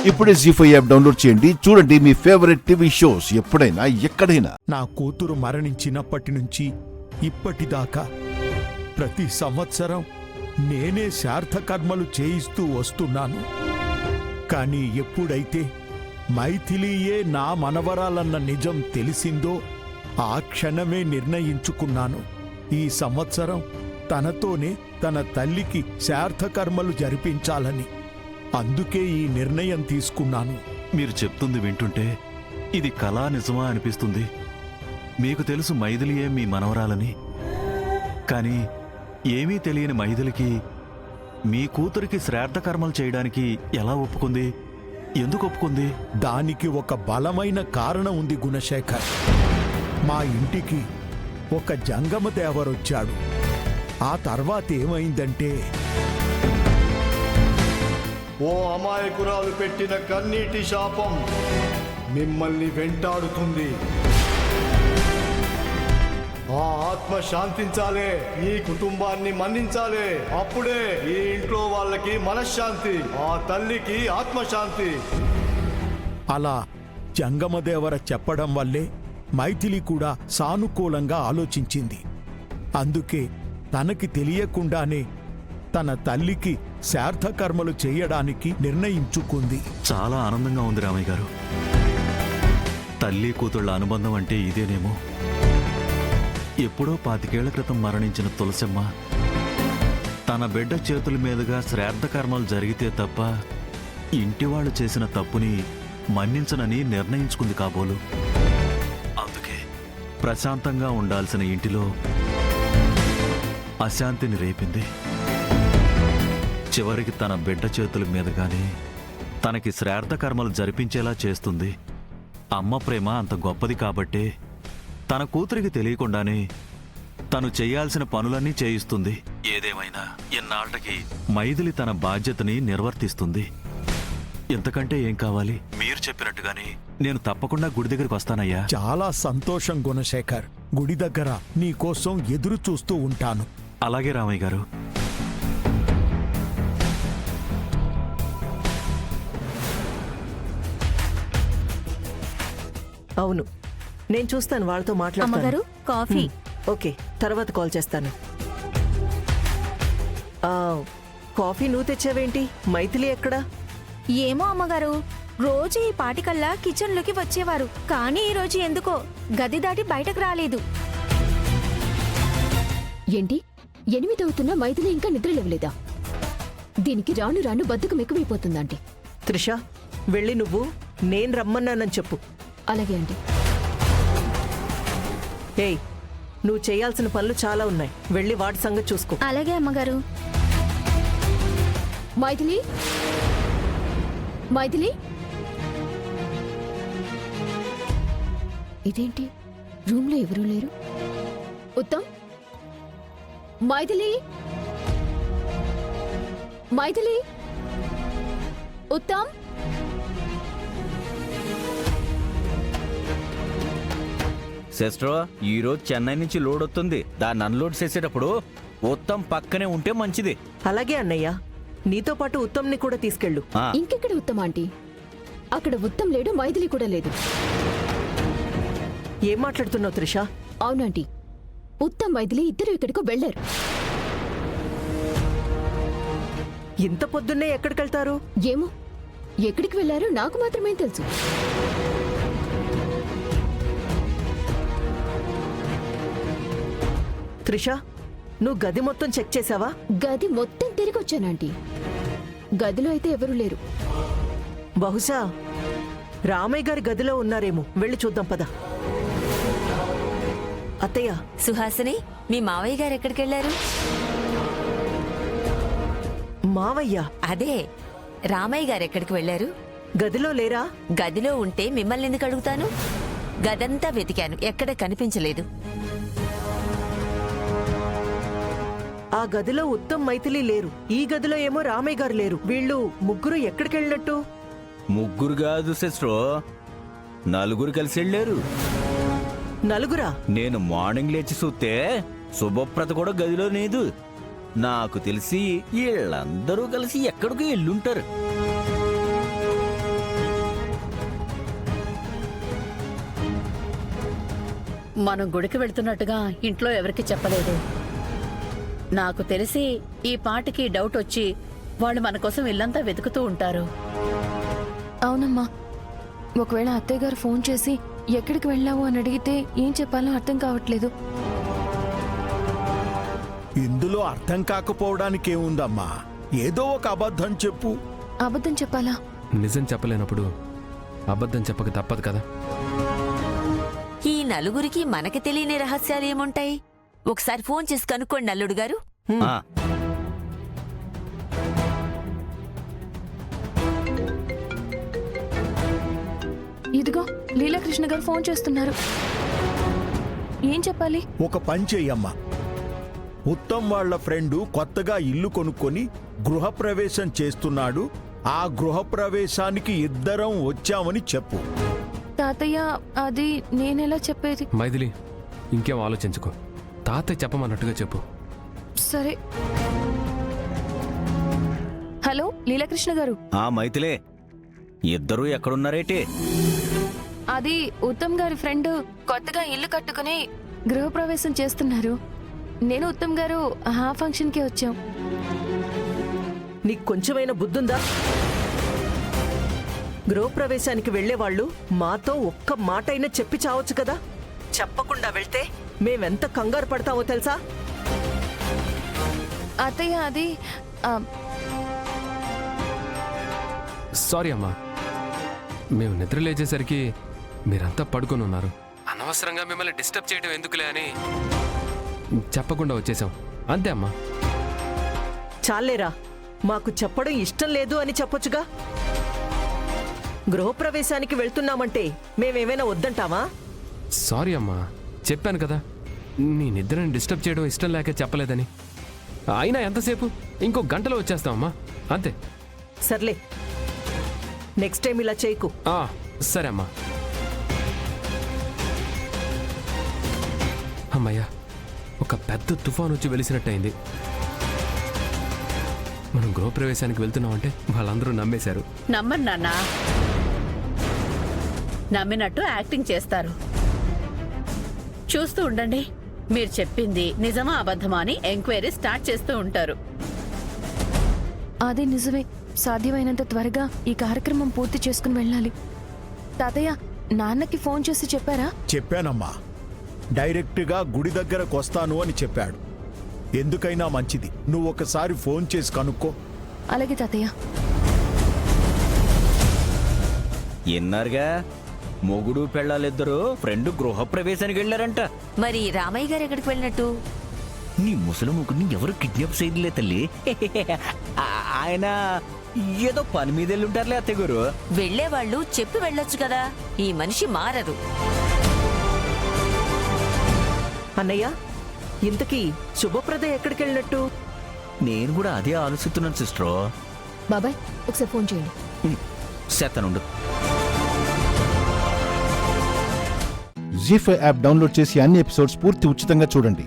ఇప్పుడే జీ5 app download చేయండి. చూడండి మీ ఫేవరెట్ టీవీ షోస్ ఎప్పుడైనా ఎక్కడైనా. నా కూతురు మరణించినప్పటి నుంచి ఇప్పటిదాకా ప్రతి సంవత్సరం నేనే శ్రాద్ధకర్మలు చేయిస్తూ వస్తున్నాను. కానీ ఎప్పుడైతే మైథిలీయే నా మనవరాలన్న నిజం తెలిసిందో ఆ క్షణమే నిర్ణయించుకున్నాను, ఈ సంవత్సరం తనతోనే తన తల్లికి శ్రాద్ధకర్మలు జరిపించాలని. అందుకే ఈ నిర్ణయం తీసుకున్నాను. మీరు చెప్తుంది వింటుంటే ఇది కళా నిజమా అనిపిస్తుంది. మీకు తెలుసు మైథిలియే మీ మనవరాలని, కానీ ఏమీ తెలియని మైథిలికి మీ కూతురికి శ్రాద్ధకర్మలు చేయడానికి ఎలా ఒప్పుకుంది? ఎందుకు ఒప్పుకుంది? దానికి ఒక బలమైన కారణం ఉంది గుణశేఖర్. మా ఇంటికి ఒక జంగమదేవరొచ్చాడు. ఆ తర్వాత ఏమైందంటే, ఓ అమాయకురాలు పెట్టిన కన్నీటి శాపం మిమ్మల్ని వెంటాడుతుంది. ఆ ఆత్మ శాంతించాలే, ఈ కుటుంబాన్ని మన్నించాలే. అప్పుడే ఈ ఇంట్లో వాళ్ళకి మనశ్శాంతి, ఆ తల్లికి ఆత్మశాంతి. అలా జంగమదేవర చెప్పడం వల్లే మైథిలి కూడా సానుకూలంగా ఆలోచించింది. అందుకే తనకి తెలియకుండానే తన తల్లికి శ్రాద్ధకర్మలు చేయడానికి నిర్ణయించుకుంది. చాలా ఆనందంగా ఉంది రామయ్య గారు. తల్లి కూతుళ్ళ అనుబంధం అంటే ఇదేనేమో. ఎప్పుడో 25 ఏళ్ల క్రితం మరణించిన తులసమ్మ తన బిడ్డ చేతుల మీదుగా శ్రాద్ధకర్మలు జరిగితే తప్ప ఇంటివాళ్లు చేసిన తప్పుని మన్నించనని నిర్ణయించుకుంది కాబోలు. అందుకే ప్రశాంతంగా ఉండాల్సిన ఇంటిలో అశాంతిని రేపింది. చివరికి తన బిడ్డ చేతుల మీదుగానే తనకి శ్రాద్ధకర్మలు జరిపించేలా చేస్తుంది. అమ్మ ప్రేమ అంత గొప్పది కాబట్టే తన కూతురికి తెలియకుండానే తను చేయాల్సిన పనులన్నీ చేయిస్తుంది. ఏదేమైనా ఇన్నాళ్లకి మైథిలి తన బాధ్యతని నిర్వర్తిస్తుంది. ఎంతకంటే ఏం కావాలి? మీరు చెప్పినట్టుగానే నేను తప్పకుండా గుడి దగ్గరికి వస్తానయ్యా. చాలా సంతోషం గుణశేఖర్. గుడి దగ్గర నీకోసం ఎదురు చూస్తూ ఉంటాను. అలాగే రామయ్య గారు. అవును, నేను చూస్తాను, వాళ్ళతో మాట్లాడతాను. అమ్మగారు, కాఫీ. ఓకే, తర్వాత కాల్ చేస్తాను. కాఫీ నువ్వు తెచ్చావేంటి? మైథిలి ఎక్కడా? ఏమో అమ్మగారు, రోజు ఈ పాటికల్లా కిచెన్లోకి వచ్చేవారు. కానీ ఈ రోజు ఎందుకో గది దాటి బయటకు రాలేదు. ఏంటి 8 అవుతున్నా మైథిలి ఇంకా నిద్ర లేవలేదా? దీనికి రాను రాను బద్ధకం ఎక్కువైపోతుందంటే. త్రిష, వెళ్ళి నువ్వు నేను రమ్మన్నానని చెప్పు. అలాగే అండి. ఏయ్, నువ్వు చేయాల్సిన పనులు చాలా ఉన్నాయి, వెళ్ళి వాటి సంగతి చూసుకో. అలాగే అమ్మగారు. మైథిలి, మైథిలి, ఇదేంటి రూమ్లో ఎవరూ లేరు? ఉత్తమ్, మైథిలి, మైథిలి, ఉత్తమ్. సిస్టర్, ఈరోజు చెన్నై నుంచి లోడ్ వస్తుంది. దాన్ని అన్లోడ్ చేసేటప్పుడు ఉత్తమ్ పక్కనే ఉంటే మంచిది. అలాగే అన్నయ్య, నీతో పాటు ఉత్తమ్ని కూడా తీసుకెళ్ళు. ఇంకెక్కడ ఉత్తమ్ ఆంటీ? అక్కడ ఉత్తమ్ లేడు, మైథిలి కూడా లేదు. ఏం మాట్లాడుతున్నావు త్రిష? అవునంటీ, ఉత్తమ్ మైథిలి ఇద్దరు ఎక్కడికో వెళ్లారు. ఇంత పొద్దున్నే ఎక్కడికెళ్తారు? ఏమో, ఎక్కడికి వెళ్లారో నాకు మాత్రమే తెలుసు. త్రిష, నువ్వు గది మొత్తం చెక్ చేసావా? గది మొత్తం తిరిగి వచ్చానంటీ. గదిలో అయితే ఎవరూ లేరు. బహుశా రామయ్య గారి గదిలో ఉన్నారేమో, వెళ్ళి చూద్దాం పద. అత్తయ్య. సుహాసిని, మీ మావయ్య గారు ఎక్కడికెళ్లారు? మావయ్య? అదే, రామయ్య గారు ఎక్కడికి వెళ్లారు? గదిలో లేరా? గదిలో ఉంటే మిమ్మల్ని ఎందుకు అడుగుతాను? గదంతా వెతికాను, ఎక్కడ కనిపించలేదు. ఆ గదిలో ఉత్తమ్, మైథిలి లేరు. ఈ గదిలో ఏమో రామయ్య గారు లేరు. వీళ్ళు ముగ్గురు ఎక్కడికెళ్ళినట్టు? ముగ్గురు కాదు సిస్టర్, 4 కలిసి వెళ్ళారు. నలుగురా? నేను మార్నింగ్ లేచి చూస్తే శుభప్రత కూడా గదిలో లేదు. నాకు తెలిసి వీళ్ళందరూ కలిసి ఎక్కడికి వెళ్ళుంటారు. మనం గుడికి వెళ్తున్నట్టుగా ఇంట్లో ఎవరికి చెప్పలేదు. నాకు తెలిసి ఈ పాటికి డౌట్ వచ్చి వాళ్ళు మన కోసం ఇల్లంతా వెతుకుతూ ఉంటారు. అవునమ్మా, ఒకవేళ అత్తయ్య గారు ఫోన్ చేసి ఎక్కడికి వెళ్ళావు అని అడిగితే ఏం చెప్పాలో అర్థం కావట్లేదు. ఇందులో అర్థం కాకపోవడానికి ఏముందమ్మా, ఏదో ఒక అబద్ధం చెప్పు. అబద్ధం చెప్పాలా? నిజం చెప్పలేనప్పుడు అబద్ధం చెప్పక తప్పదు కదా. ఈ నలుగురికి మనకి తెలియని రహస్యాలు ఏముంటాయి? ఒకసారి ఫోన్ చేసి కనుక్కోండి అల్లుడు గారు. ఆ, ఇదిగో లీలాకృష్ణ గారు ఫోన్ చేస్తున్నారు. ఏం చెప్పాలి? ఒక పని చెయ్యమ్మా, ఉత్తమ్ వాళ్ళ ఫ్రెండు కొత్తగా ఇల్లు కొనుక్కొని గృహప్రవేశం చేస్తున్నాడు. ఆ గృహప్రవేశానికి ఇద్దరం వచ్చామని చెప్పు. తాతయ్య, అది నేనెలా చెప్పేది? మైథిలి, ఇంకేం ఆలోచించుకో. తాతయ్య చెప్పమన్నట్టుగా చెప్పు. సరే. హలో లీలాకృష్ణ గారు. ఆ మైథిలే, ఇద్దరూ ఎక్కడున్నారేటి? అది ఉత్తమ్ గారి ఫ్రెండ్ కొత్తగా ఇల్లు కట్టుకుని గృహప్రవేశం చేస్తున్నారు. నేను ఉత్తమ్ గారు ఆ ఫంక్షన్కి వచ్చాం. నీకు కొంచెమైనా బుద్ధుందా? గృహప్రవేశానికి వెళ్లేవాళ్లు మాతో ఒక్క మాటైనా చెప్పి చావచ్చు కదా. చెప్పకుండా వెళ్తే మేమెంత కంగారు పడతామో తెలుసా? అత్తయ్య, అది సారీ అమ్మా, మేము నిద్ర లేచేసరికి మీరంతా పడుకొని ఉన్నారు. అనవసరంగా మిమ్మల్ని డిస్టర్బ్ చేయడం ఎందుకులే అని చెప్పకుండా వచ్చేసాం, అంతే అమ్మా. చాలేరా, మాకు చెప్పడం ఇష్టం లేదు అని చెప్పొచ్చుగా. గృహప్రవేశానికి వెళ్తున్నామంటే మేమేమైనా వద్దంటావా? సారీ అమ్మా, చెప్పాను కదా నీ నిద్రని డిస్టర్బ్ చేయడం ఇష్టం లేక చెప్పలేదని. అయినా ఎంతసేపు, ఇంకో గంటలో వచ్చేస్తామమ్మా, అంతే. సర్లే, నెక్స్ట్ టైం ఇలా చేయకు. సరే అమ్మా. అమ్మయ్యా, ఒక పెద్ద తుఫాన్ వచ్చి వెలిసినట్టయింది. మనం గృహప్రవేశానికి వెళ్తున్నామంటే వాళ్ళందరూ నమ్మేశారు. నమ్మరు నాన్న, నమ్మినట్టు యాక్టింగ్ చేస్తారు. చూస్తూ ఉండండి, మీరు చెప్పింది నిజమా అబద్ధమా అని ఎంక్వైరీ స్టార్ట్ చేస్తూ ఉంటారు. అదే నిజమే. సాధ్యమైనంత త్వరగా ఈ కార్యక్రమం పూర్తి చేసుకుని వెళ్ళాలి. తాతయ్య, నాన్నకి ఫోన్ చేసి చెప్పారా? చెప్పానమ్మా, డైరెక్ట్గా గుడి దగ్గరకు వస్తాను అని చెప్పాడు. ఎందుకైనా మంచిది నువ్వు ఒకసారి ఫోన్ చేసి కనుక్కో. అలాగే తాతయ్య. ఎన్నారుగా, మొగుడు పెళ్ళాలిద్దరూ ఫ్రెండ్ గృహప్రవేశానికి వెళ్ళారంట. మరి రామయ్య గారు ఎక్కడికి వెళ్ళినట్టు? నీ ముసలి ముగ్గురిని ఎవరు కిడ్నాప్ చేయలే తల్లి. ఆయన ఏదో పని మీద వెళ్ళుంటారులే అత్తయ్య గారు. వెళ్లేవాళ్లు చెప్పి వెళ్ళొచ్చు కదా, ఈ మనిషి మారరు. అన్నయ్య, ఇంతకీ శుభప్రద ఎక్కడికి వెళ్ళినట్టు? నేను కూడా అదే ఆలోచిస్తున్నాను సిస్టర్. బాబాయ్, ఒకసారి ఫోన్ చేయండి. చేతనుండు. జీ5 యాప్ డౌన్లోడ్ చేసి అన్ని ఎపిసోడ్స్ పూర్తి ఉచితంగా చూడండి.